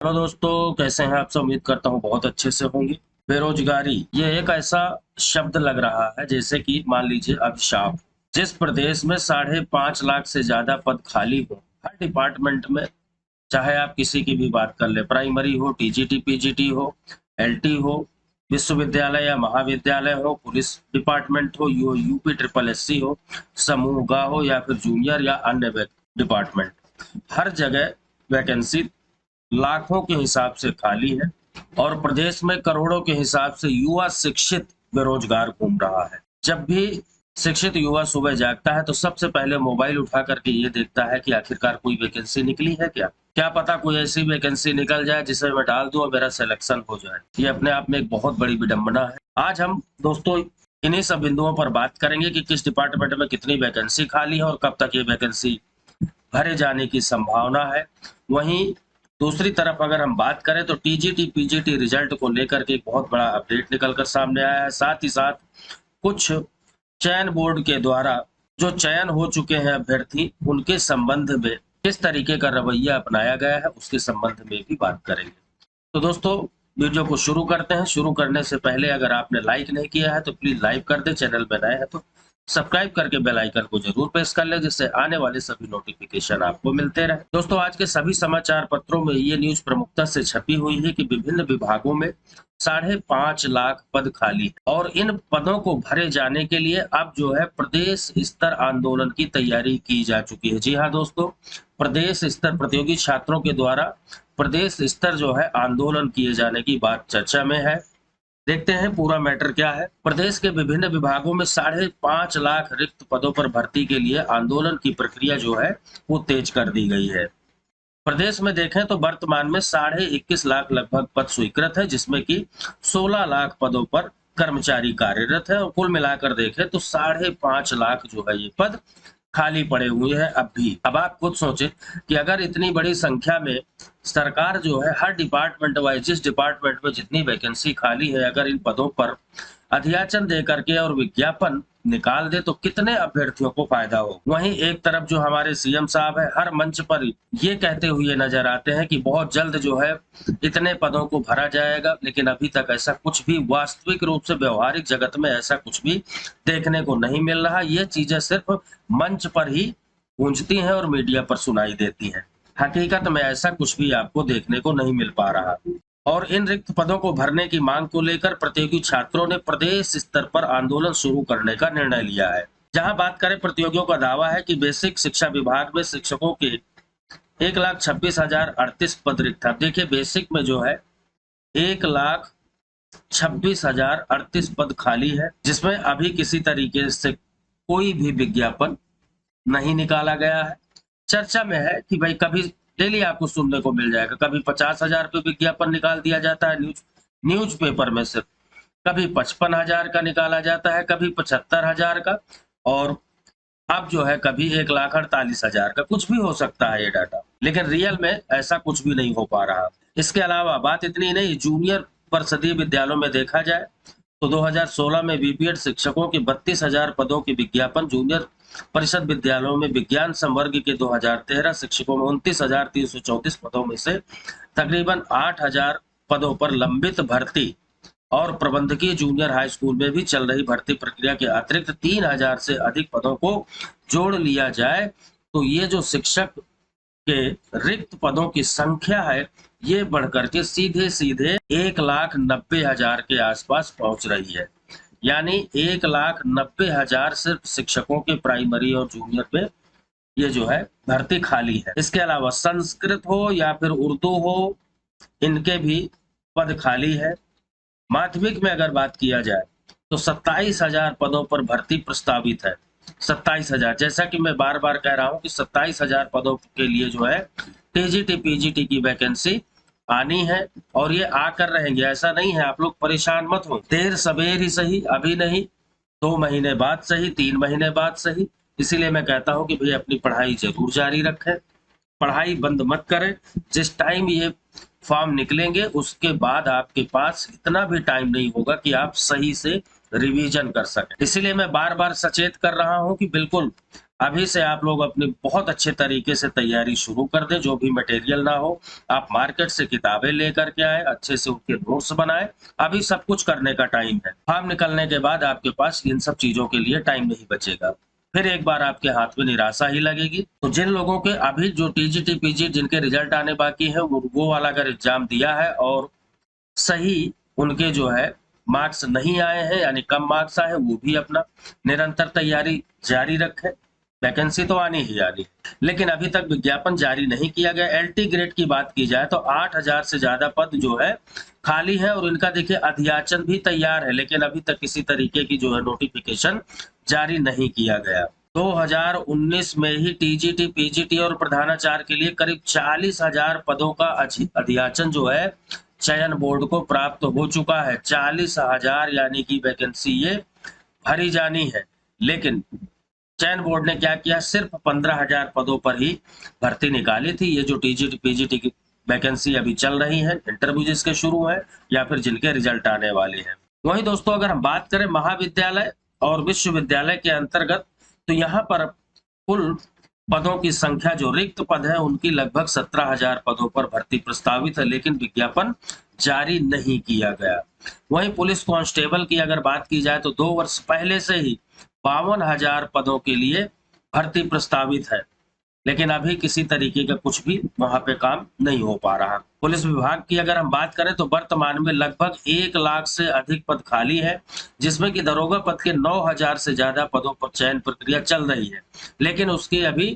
Hello दोस्तों, कैसे हैं आप सब। उम्मीद करता हूँ बहुत अच्छे से होंगे। बेरोजगारी ये एक ऐसा शब्द लग रहा है जैसे कि मान लीजिए अभिशाप। जिस प्रदेश में 5.5 लाख से ज्यादा पद खाली हो हर डिपार्टमेंट में, चाहे आप किसी की भी बात कर ले, प्राइमरी हो, टीजीटी पीजीटी हो, एलटी हो, विश्वविद्यालय या महाविद्यालय हो, पुलिस डिपार्टमेंट हो, यूपी ट्रिपल एससी हो, समूह गा हो या फिर जूनियर या अन्य डिपार्टमेंट, हर जगह वैकेंसी लाखों के हिसाब से खाली है। और प्रदेश में करोड़ों के हिसाब से युवा शिक्षित बेरोजगार घूम रहा है। जब भी शिक्षित युवा सुबह जागता है तो सबसे पहले मोबाइल उठा करके ये देखता है कि आखिरकार कोई वैकेंसी निकली है क्या पता कोई ऐसी वैकेंसी निकल जाए जिसे मैं डाल दूं और मेरा सिलेक्शन हो जाए। ये अपने आप में एक बहुत बड़ी विडंबना है। आज हम दोस्तों इन्हीं सब बिंदुओं पर बात करेंगे कि किस डिपार्टमेंट में कितनी वैकेंसी खाली है और कब तक ये वैकेंसी भरे जाने की संभावना है। वहीं दूसरी तरफ अगर हम बात करें तो टीजीटी पीजीटी रिजल्ट को लेकर के एक बहुत बड़ा अपडेट निकलकर सामने आया है। साथ ही साथ कुछ चयन बोर्ड के द्वारा जो चयन हो चुके हैं अभ्यर्थी, उनके संबंध में किस तरीके का रवैया अपनाया गया है उसके संबंध में भी बात करेंगे। तो दोस्तों वीडियो को शुरू करते हैं। शुरू करने से पहले अगर आपने लाइक नहीं किया है तो प्लीज लाइक कर दे, चैनल में नए हैं तो सब्सक्राइब करके बेल आइकन को जरूर प्रेस कर ले, जिससे आने वाले सभी नोटिफिकेशन आपको मिलते रहे। दोस्तों आज के सभी समाचार पत्रों में ये न्यूज प्रमुखता से छपी हुई है कि विभिन्न विभागों में 5.5 लाख पद खाली है और इन पदों को भरे जाने के लिए अब जो है प्रदेश स्तर आंदोलन की तैयारी की जा चुकी है। जी हाँ दोस्तों, प्रदेश स्तर प्रतियोगी छात्रों के द्वारा प्रदेश स्तर जो है आंदोलन किए जाने की बात चर्चा में है। देखते हैं पूरा मैटर क्या है। प्रदेश के विभिन्न विभागों में 5.5 लाख रिक्त पदों पर भर्ती के लिए आंदोलन की प्रक्रिया जो है वो तेज कर दी गई है। प्रदेश में देखें तो वर्तमान में 21.5 लाख लगभग पद स्वीकृत है, जिसमें कि 16 लाख पदों पर कर्मचारी कार्यरत है और कुल मिलाकर देखें तो 5.5 लाख जो है ये पद खाली पड़े हुए हैं अब भी। अब आप खुद सोचें कि अगर इतनी बड़ी संख्या में सरकार जो है हर डिपार्टमेंट वाइज, जिस डिपार्टमेंट में जितनी वैकेंसी खाली है, अगर इन पदों पर अध्याचन दे करके और विज्ञापन निकाल दे तो कितने अभ्यर्थियों को फायदा हो। वहीं एक तरफ जो हमारे सीएम साहब है हर मंच पर ये कहते हुए नजर आते हैं कि बहुत जल्द जो है इतने पदों को भरा जाएगा, लेकिन अभी तक ऐसा कुछ भी वास्तविक रूप से व्यवहारिक जगत में ऐसा कुछ भी देखने को नहीं मिल रहा। ये चीजें सिर्फ मंच पर ही गूंजती हैं और मीडिया पर सुनाई देती हैं। हकीकत में ऐसा कुछ भी आपको देखने को नहीं मिल पा रहा। और इन रिक्त पदों को भरने की मांग को लेकर प्रतियोगी छात्रों ने प्रदेश स्तर पर आंदोलन शुरू करने का निर्णय लिया है। जहां बात करें, प्रतियोगियों का दावा है कि बेसिक शिक्षा विभाग में शिक्षकों के 1,26,038 पद रिक्त है। देखिए बेसिक में जो है 1,26,038 पद खाली है, जिसमें अभी किसी तरीके से कोई भी विज्ञापन नहीं निकाला गया है। चर्चा में है कि भाई कभी डेली आपको सुनने को मिल जाएगा, कभी 50,000 पे विज्ञापन निकाल दिया जाता है न्यूज पेपर में सिर्फ, कभी 55,000 का निकाला जाता है, कभी 75,000 का, और अब जो है कभी 1,48,000 का। कुछ भी हो सकता है ये डाटा, लेकिन रियल में ऐसा कुछ भी नहीं हो पा रहा। इसके अलावा बात इतनी नहीं, जूनियर परिषदीय विद्यालयों में देखा जाए तो 2016 में बीपीएड शिक्षकों के 32,000 पदों के विज्ञापन, जूनियर परिषद विद्यालयों में विज्ञान संवर्ग के 2013 शिक्षकों में 29,334 पदों में से तकरीबन 8,000 पदों पर लंबित भर्ती और प्रबंधकीय जूनियर हाई स्कूल में भी चल रही भर्ती प्रक्रिया के अतिरिक्त 3,000 से अधिक पदों को जोड़ लिया जाए तो ये जो शिक्षक के रिक्त पदों की संख्या है ये बढ़कर के सीधे 1,90,000 के आसपास पहुंच रही है। यानी 1,90,000 सिर्फ शिक्षकों के प्राइमरी और जूनियर पे ये जो है भर्ती खाली है। इसके अलावा संस्कृत हो या फिर उर्दू हो, इनके भी पद खाली है। माध्यमिक में अगर बात किया जाए तो 27,000 पदों पर भर्ती प्रस्तावित है। 27,000, जैसा कि मैं बार बार कह रहा हूं कि 27,000 पदों के लिए जो है टीजीटी पीजीटी की वैकेंसी आनी है और ये आकर रहेंगे। ऐसा नहीं है, आप लोग परेशान मत हो, देर सवेर ही सही, अभी नहीं, 2 महीने बाद सही, 3 महीने बाद सही। इसीलिए मैं कहता हूं कि भाई अपनी पढ़ाई जरूर जारी रखें, पढ़ाई बंद मत करें। जिस टाइम ये फॉर्म निकलेंगे उसके बाद आपके पास इतना भी टाइम नहीं होगा कि आप सही से रिवीजन कर सकें। इसीलिए मैं बार बार सचेत कर रहा हूं कि बिल्कुल अभी से आप लोग अपनी बहुत अच्छे तरीके से तैयारी शुरू कर दें। जो भी मटेरियल ना हो, आप मार्केट से किताबें लेकर के आए, अच्छे से उसके नोट्स बनाए। अभी सब कुछ करने का टाइम है। फॉर्म निकलने के बाद आपके पास इन सब चीजों के लिए टाइम नहीं बचेगा। फिर एक बार आपके हाथ में निराशा ही लगेगी। तो जिन लोगों के अभी जो टीजीटी पीजी जिनके रिजल्ट आने बाकी है, वो वाला अगर एग्जाम दिया है और सही उनके जो है मार्क्स नहीं आए हैं, यानी कम मार्क्स आए हैं, वो भी अपना निरंतर तैयारी जारी रखें। वैकेंसी तो आनी ही आनी है, लेकिन अभी तक विज्ञापन जारी नहीं किया गया। एलटी ग्रेड की बात की जाए तो 8,000 से ज्यादा पद जो है खाली है, और इनका देखिए अध्याचन भी तैयार है, लेकिन अभी तक किसी तरीके की जो है नोटिफिकेशन जारी नहीं किया गया। 2019 में ही टीजीटी पीजीटी और प्रधानाचार्य के लिए करीब 40,000 पदों का अध्याचन जो है चयन बोर्ड को प्राप्त हो चुका है। 40,000 यानी कि वैकेंसी ये भरी जानी है, लेकिन चयन बोर्ड ने क्या किया, सिर्फ 15,000 पदों पर ही भर्ती निकाली थी। ये जो टीजीटी पीजीटी की वैकेंसी अभी चल रही है, इंटरव्यू जिसके शुरू है या फिर जिनके रिजल्ट आने वाले हैं। वहीं दोस्तों अगर हम बात करें महाविद्यालय और विश्वविद्यालय के अंतर्गत, तो यहाँ पर कुल पदों की संख्या, जो रिक्त पद है उनकी लगभग 17,000 पदों पर भर्ती प्रस्तावित है, लेकिन विज्ञापन जारी नहीं किया गया। वहीं पुलिस कांस्टेबल की अगर बात की जाए तो 2 वर्ष पहले से ही 52,000 पदों के लिए भर्ती प्रस्तावित है, लेकिन अभी किसी तरीके का कुछ भी वहां पे काम नहीं हो पा रहा। पुलिस विभाग की अगर हम बात करें तो वर्तमान में लगभग 1 लाख से अधिक पद खाली है, जिसमें कि दरोगा पद के 9,000 से ज्यादा पदों पर चयन प्रक्रिया चल रही है, लेकिन उसकी अभी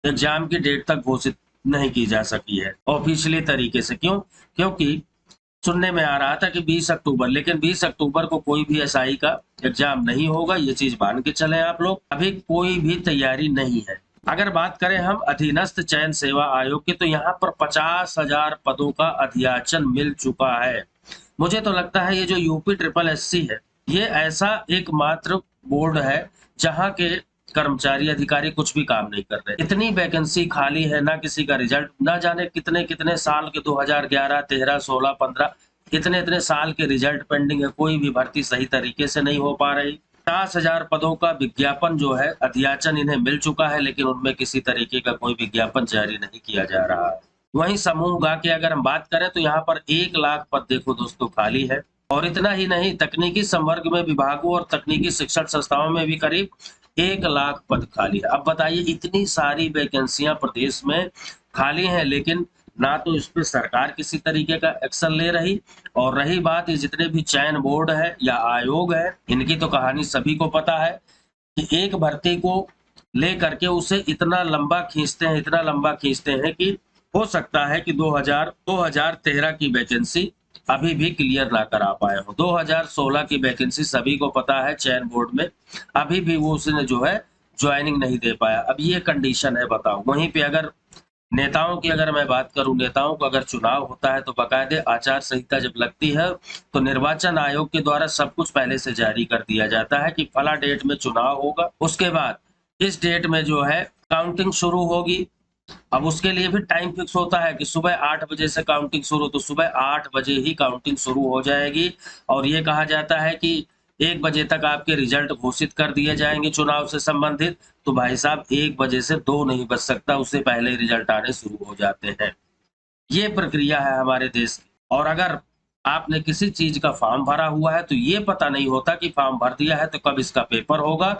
एग्जाम की डेट तक घोषित नहीं की जा सकी है ऑफिशियली तरीके से। क्योंकि सुनने में आ रहा था कि 20 अक्टूबर, लेकिन 20 अक्टूबर को कोई भी एसआई का एग्जाम नहीं होगा, ये चीज मान के चले आप लोग। अभी कोई भी तैयारी नहीं है। अगर बात करें हम अधीनस्थ चयन सेवा आयोग की, तो यहाँ पर 50,000 पदों का अध्याचन मिल चुका है। मुझे तो लगता है ये जो यूपी ट्रिपल एससी है, ये ऐसा एकमात्र बोर्ड है जहाँ के कर्मचारी अधिकारी कुछ भी काम नहीं कर रहे। इतनी वैकेंसी खाली है, ना किसी का रिजल्ट, ना जाने कितने कितने साल के 2011, 13, 16, 15 इतने इतने साल के रिजल्ट पेंडिंग है। कोई भी भर्ती सही तरीके से नहीं हो पा रही। 50,000 पदों का विज्ञापन जो है अध्याचन इन्हें मिल चुका है, लेकिन उनमें किसी तरीके का कोई विज्ञापन जारी नहीं किया जा रहा है। वहीं समूह ग की अगर हम बात करें तो यहाँ पर 1 लाख पद देखो दोस्तों खाली है। और इतना ही नहीं, तकनीकी संवर्ग में विभागों और तकनीकी शिक्षण संस्थाओं में भी करीब 1 लाख पद खाली है। अब बताइए, इतनी सारी वैकेंसियां प्रदेश में खाली हैं, लेकिन ना तो इस पे सरकार किसी तरीके का एक्शन ले रही, और रही बात ये जितने भी चयन बोर्ड है या आयोग है, इनकी तो कहानी सभी को पता है कि एक भर्ती को ले करके उसे इतना लंबा खींचते हैं, इतना लंबा खींचते हैं कि हो सकता है कि 2013 की वैकेंसी अभी भी क्लियर ना करा पाए हो। 2016 की वैकेंसी सभी को पता है चयन बोर्ड में, अभी भी वो उसने जो है ज्वाइनिंग नहीं दे पाया। अब ये कंडीशन है, बताओ। वहीं पे अगर नेताओं की अगर मैं बात करूं, नेताओं का अगर चुनाव होता है तो बाकायदे आचार संहिता जब लगती है तो निर्वाचन आयोग के द्वारा सब कुछ पहले से जारी कर दिया जाता है कि फला डेट में चुनाव होगा, उसके बाद इस डेट में जो है काउंटिंग शुरू होगी। अब उसके लिए भी टाइम फिक्स होता है कि सुबह 8 बजे से काउंटिंग शुरू, तो सुबह 8 बजे ही काउंटिंग शुरू हो जाएगी। और ये कहा जाता है कि 1 बजे तक आपके रिजल्ट घोषित कर दिए जाएंगे चुनाव से संबंधित। तो भाई साहब 1 बजे से 2 नहीं बज सकता, उससे पहले ही रिजल्ट आने शुरू हो जाते हैं। ये प्रक्रिया है हमारे देश की। और अगर आपने किसी चीज का फॉर्म भरा हुआ है तो ये पता नहीं होता कि फॉर्म भर दिया है तो कब इसका पेपर होगा,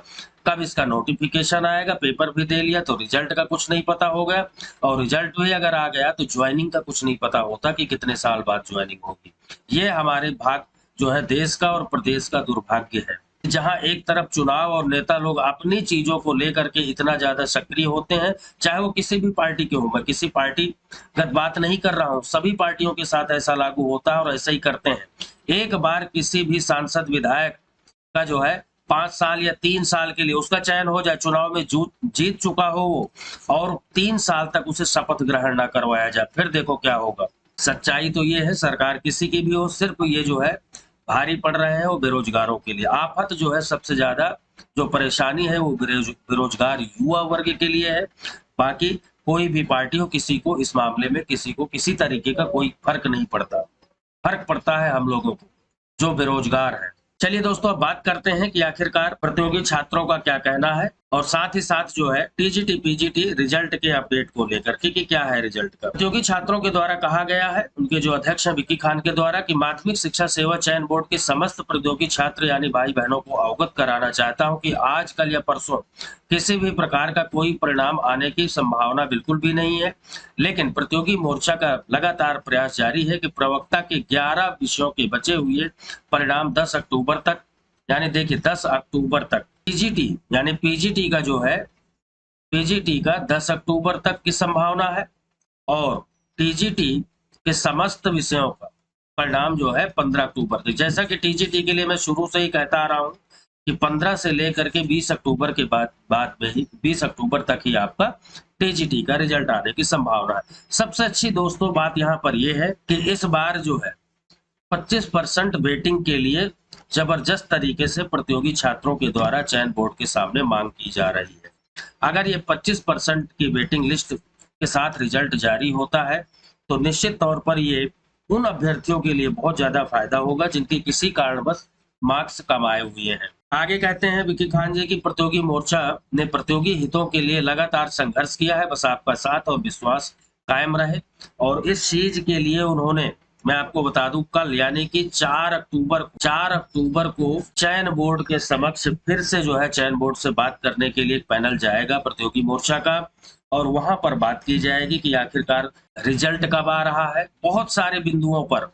कब इसका नोटिफिकेशन आएगा। पेपर भी दे लिया तो रिजल्ट का कुछ नहीं पता हो गया, और रिजल्ट भी अगर आ गया तो ज्वाइनिंग का कुछ नहीं पता होता कि कितने साल बाद ज्वाइनिंग होगी। ये हमारे भाग जो है देश का और प्रदेश का दुर्भाग्य है, जहां एक तरफ चुनाव और नेता लोग अपनी चीजों को लेकर के इतना ज्यादा सक्रिय होते हैं, चाहे वो किसी भी पार्टी के हो। मैं किसी पार्टीगत बात नहीं कर रहा हूं, सभी पार्टियों के साथ ऐसा लागू होता है और ऐसा ही करते हैं। एक बार किसी भी सांसद विधायक का जो है 5 साल या 3 साल के लिए उसका चयन हो जाए, चुनाव में जीत चुका हो वो, और 3 साल तक उसे शपथ ग्रहण ना करवाया जाए, फिर देखो क्या होगा। सच्चाई तो ये है, सरकार किसी की भी हो, सिर्फ ये जो है भारी पड़ रहे हैं वो बेरोजगारों के लिए। आफत जो है सबसे ज्यादा जो परेशानी है वो बेरोजगार युवा वर्ग के लिए है। बाकी कोई भी पार्टी हो, किसी को इस मामले में किसी को किसी तरीके का कोई फर्क नहीं पड़ता। फर्क पड़ता है हम लोगों को जो बेरोजगार है। चलिए दोस्तों, अब बात करते हैं कि आखिरकार प्रतियोगी छात्रों का क्या कहना है। और साथ ही साथ जो है टीजीटी पीजीटी रिजल्ट के अपडेट को लेकर के कि क्या है रिजल्ट का। प्रतियोगी छात्रों के द्वारा कहा गया है, उनके जो अध्यक्ष हैं विक्की खान के द्वारा, कि माध्यमिक शिक्षा सेवा चयन बोर्ड के समस्त प्रतियोगी छात्र यानी भाई बहनों को अवगत कराना चाहता हूं कि आज कल या परसों किसी भी प्रकार का कोई परिणाम आने की संभावना बिल्कुल भी नहीं है। लेकिन प्रतियोगी मोर्चा का लगातार प्रयास जारी है कि प्रवक्ता के 11 विषयों के बचे हुए परिणाम 10 अक्टूबर तक, यानी देखिए 10 अक्टूबर तक पीजीटी यानी पीजीटी का जो है पीजीटी का 10 अक्टूबर तक की संभावना है, और टीजीटी के समस्त विषयों का परिणाम जो है 15 अक्टूबर तक। जैसा कि टीजीटी के लिए मैं शुरू से ही कहता आ रहा हूं कि 15 से लेकर के 20 अक्टूबर के बाद में ही 20 अक्टूबर तक ही आपका टीजीटी का रिजल्ट आने की संभावना है। सबसे अच्छी दोस्तों बात यहाँ पर यह है कि इस बार जो है 25% वेटिंग के लिए जबरदस्त तरीके से प्रतियोगी छात्रों के द्वारा चयन बोर्ड के सामने मांग की जा रही है। अगर ये 25% की वेटिंग लिस्ट के साथ रिजल्ट जारी होता है तो निश्चित तौर पर ये उन अभ्यर्थियों के लिए बहुत ज्यादा फायदा होगा जिनके किसी कारणवश मार्क्स कम आए हुए हैं। आगे कहते हैं विक्की खान जी की प्रतियोगी मोर्चा ने प्रतियोगी हितों के लिए लगातार संघर्ष किया है, बस आपका साथ और विश्वास कायम रहे। और इस चीज के लिए उन्होंने, मैं आपको बता दूं, कल यानी कि 4 अक्टूबर को चयन बोर्ड के समक्ष फिर से जो है चयन बोर्ड से बात करने के लिए एक पैनल जाएगा प्रतियोगी मोर्चा का, और वहां पर बात की जाएगी कि आखिरकार रिजल्ट कब आ रहा है। बहुत सारे बिंदुओं पर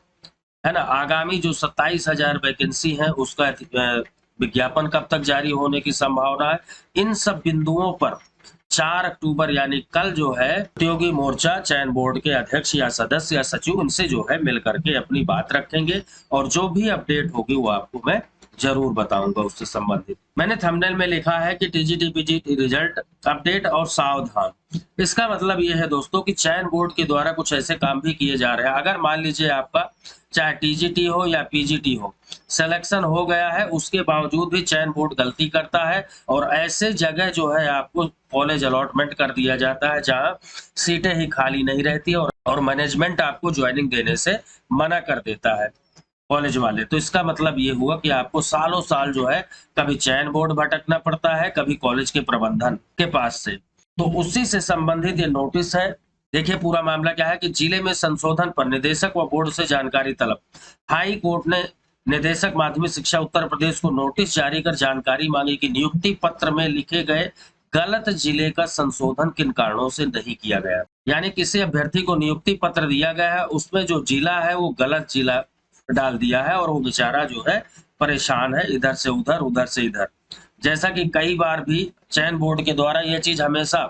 है ना, आगामी जो 27,000 वैकेंसी है उसका विज्ञापन कब तक जारी होने की संभावना है, इन सब बिंदुओं पर 4 अक्टूबर यानी कल जो है प्रतियोगी मोर्चा चयन बोर्ड के अध्यक्ष या सदस्य या सचिव इनसे जो है मिल करके अपनी बात रखेंगे, और जो भी अपडेट होगी वो आपको मैं जरूर बताऊंगा उससे संबंधित। मैंने थंबनेल में लिखा है कि टीजीटी पीजीटी रिजल्ट अपडेट और सावधान। इसका मतलब ये है दोस्तों कि चयन बोर्ड के द्वारा कुछ ऐसे काम भी किए जा रहे हैं। अगर मान लीजिए आपका चाहे टीजीटी हो या पीजीटी हो सिलेक्शन हो गया है, उसके बावजूद भी चयन बोर्ड गलती करता है और ऐसे जगह जो है आपको कॉलेज अलॉटमेंट कर दिया जाता है जहां सीटें ही खाली नहीं रहती और मैनेजमेंट आपको ज्वाइनिंग देने से मना कर देता है कॉलेज वाले। तो इसका मतलब ये हुआ कि आपको सालों साल जो है कभी चयन बोर्ड भटकना पड़ता है, कभी कॉलेज के प्रबंधन के पास से। तो उसी से संबंधित ये नोटिस है। देखिए पूरा मामला क्या है कि जिले में संशोधन पर निदेशक व बोर्ड से जानकारी तलब। हाई कोर्ट ने निदेशक माध्यमिक शिक्षा उत्तर प्रदेश को नोटिस जारी कर जानकारी मांगी कि नियुक्ति पत्र में लिखे गए गलत जिले का संशोधन किन कारणों से नहीं किया गया। यानी किसी अभ्यर्थी को नियुक्ति पत्र दिया गया है, उसमें जो जिला है वो गलत जिला डाल दिया है और वो बेचारा जो है परेशान है, इधर से उधर से इधर। जैसा कि कई बार भी चयन बोर्ड के द्वारा यह चीज हमेशा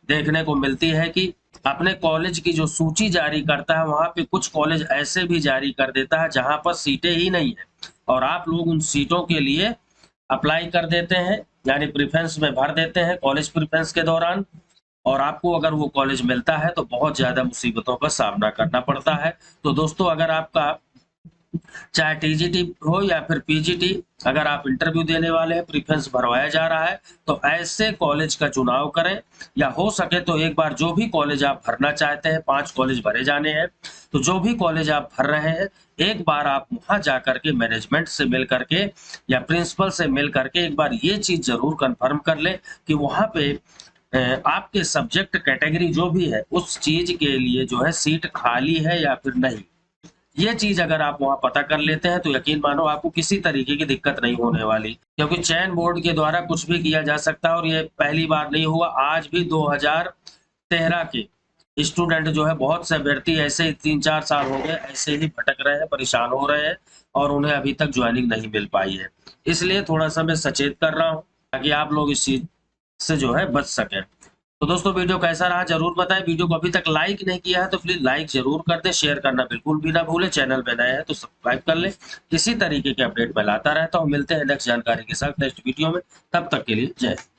देखने को मिलती है कि अपने कॉलेज की जो सूची जारी करता है वहां पे कुछ कॉलेज ऐसे भी जारी कर देता है जहां पर सीटें ही नहीं है, और आप लोग उन सीटों के लिए अप्लाई कर देते हैं, यानी प्रेफरेंस में भर देते हैं कॉलेज प्रेफरेंस के दौरान, और आपको अगर वो कॉलेज मिलता है तो बहुत ज्यादा मुसीबतों का सामना करना पड़ता है। तो दोस्तों अगर आपका चाहे टीजीटी हो या फिर पीजीटी, अगर आप इंटरव्यू देने वाले हैं, प्रेफरेंस भरवाया जा रहा है, तो ऐसे कॉलेज का चुनाव करें, या हो सके तो एक बार जो भी कॉलेज आप भरना चाहते हैं, 5 कॉलेज भरे जाने हैं, तो जो भी कॉलेज आप भर रहे हैं एक बार आप वहां जाकर के मैनेजमेंट से मिल करके या प्रिंसिपल से मिल करके एक बार ये चीज जरूर कंफर्म कर ले कि वहां पे आपके सब्जेक्ट कैटेगरी जो भी है उस चीज के लिए जो है सीट खाली है या फिर नहीं। ये चीज अगर आप वहां पता कर लेते हैं तो यकीन मानो आपको किसी तरीके की दिक्कत नहीं होने वाली, क्योंकि चयन बोर्ड के द्वारा कुछ भी किया जा सकता है और ये पहली बार नहीं हुआ। आज भी 2013 के स्टूडेंट जो है, बहुत से अभ्यर्थी ऐसे ही 3-4 साल हो गए ऐसे ही भटक रहे हैं, परेशान हो रहे हैं और उन्हें अभी तक ज्वाइनिंग नहीं मिल पाई है। इसलिए थोड़ा सा मैं सचेत कर रहा हूँ ताकि आप लोग इस चीज से जो है बच सकें। तो दोस्तों वीडियो कैसा रहा जरूर बताएं। वीडियो को अभी तक लाइक नहीं किया है तो प्लीज लाइक जरूर कर दें, शेयर करना बिल्कुल भी ना भूलें। चैनल पे नए हैं तो सब्सक्राइब कर लें। इसी तरीके के अपडेट मैं लाता रहता हूँ। मिलते हैं नेक्स्ट जानकारी के साथ नेक्स्ट वीडियो में, तब तक के लिए जय हिंद।